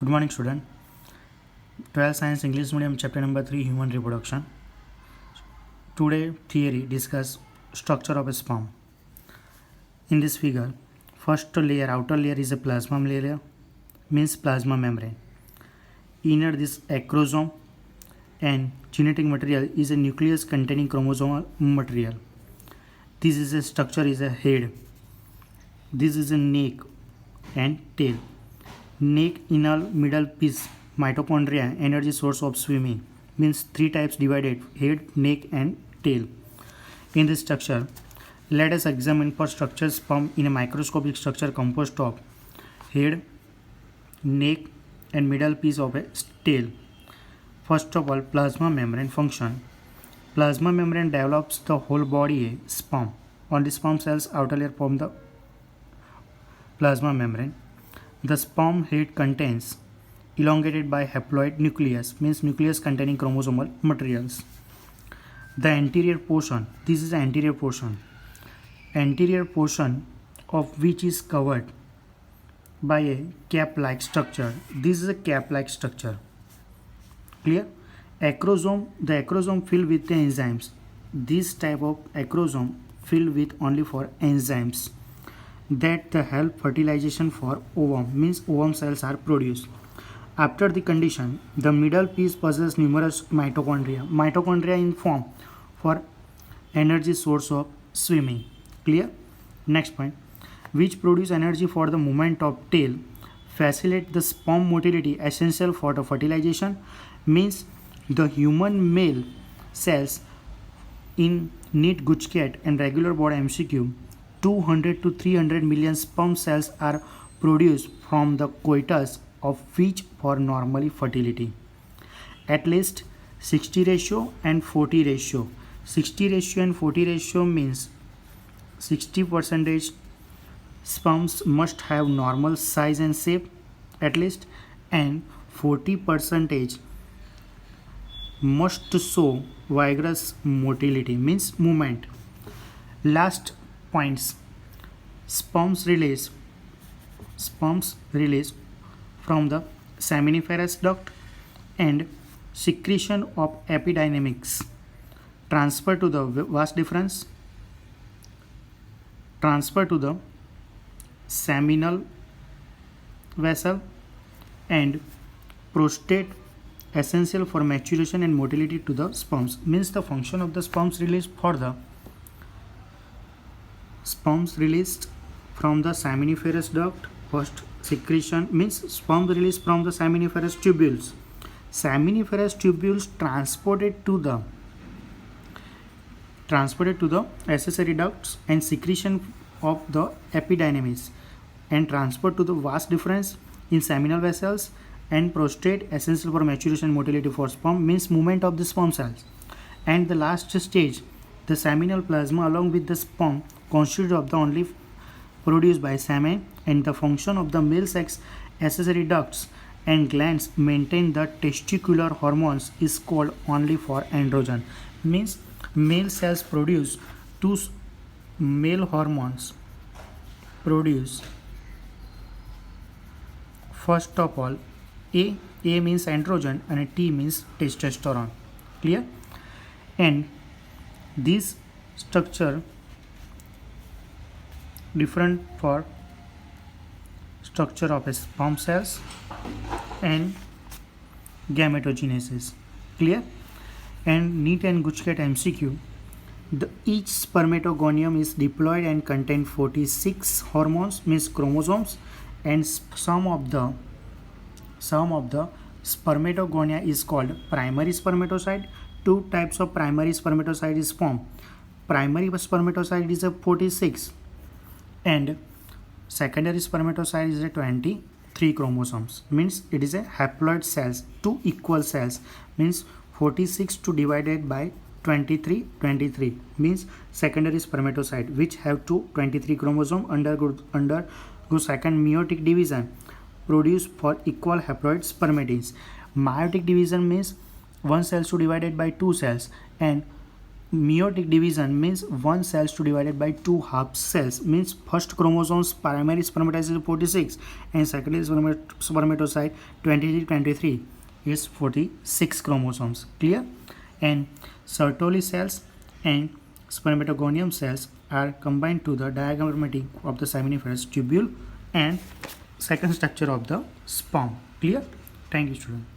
Good morning, student. 12th Science English Medium Chapter number 3 Human Reproduction. Today theory discuss structure of a sperm. In this figure, first layer, outer layer is a plasma layer, means plasma membrane. Inner this acrosome and genetic material is a nucleus containing chromosomal material. This is a structure is a head. This is a neck and tail. Neck, inner, middle piece, mitochondria, energy source of swimming, means three types divided: head, neck and tail. In this structure, let us examine for structure sperm in a microscopic structure composed of head, neck and middle piece of a tail. First of all, plasma membrane function. Plasma membrane develops the whole body sperm. Only sperm cells outer layer form the plasma membrane. The sperm head contains elongated by haploid nucleus, means nucleus containing chromosomal materials. The anterior portion, this is the anterior portion of which is covered by a cap-like structure. This is a cap-like structure. Clear? Acrosome, the acrosome filled with the enzymes. This type of acrosome filled with only for enzymes that help fertilization for ovum, means ovum cells are produced. After the condition, the middle piece possesses numerous mitochondria. Mitochondria in form for energy source of swimming. Clear? Next point, which produce energy for the movement of tail, facilitate the sperm motility essential for the fertilization, means the human male cells in neat Guchket and regular body MCQ, 200 to 300 million sperm cells are produced from the coitus, of which for normally fertility. At least 60 ratio and 40 ratio. 60 ratio and 40 ratio means 60% sperms must have normal size and shape at least, and 40% must show vigorous motility, means movement. Last points, sperms release from the seminiferous duct and secretion of epidynamics, transfer to the vas deferens, transfer to the seminal vessel and prostate, essential for maturation and motility to the sperms. Means the function of the sperms released for the sperms released from the seminiferous duct. First, secretion means sperm released from the seminiferous tubules. Seminiferous tubules transported to the accessory ducts and secretion of the epidynamis and transferred to the vas deferens in seminal vessels and prostate, essential for maturation and motility for sperm, means movement of the sperm cells. And the last stage, the seminal plasma along with the sperm constituted of the only produced by semen, and the function of the male sex accessory ducts and glands maintain the testicular hormones is called only for androgen, means male cells produce two male hormones produce. First of all, A means androgen and T means testosterone. Clear? And this structure different for structure of sperm cells and gametogenesis. Clear? And NEAT and Guchket MCQ, each spermatogonium is diploid and contain 46 hormones, means chromosomes, and some of the spermatogonia is called primary spermatocyte. Two types of primary spermatocyte is formed. Primary spermatocyte is a 46 and secondary spermatocyte is a 23 chromosomes, means it is a haploid cells, two equal cells, means 46 to divided by 23 means secondary spermatocyte which have two 23 chromosome undergo second meiotic division, produce for equal haploid spermatids. Meiotic division means one cell to divided by two cells, and meiotic division means one cells to divided by two half cells, means first chromosomes primary spermatocyte is 46 and secondary spermatocyte 23 is 46 chromosomes. Clear? And Sertoli cells and spermatogonium cells are combined to the diagrammatic of the seminiferous tubule and second structure of the sperm. Clear? Thank you, students.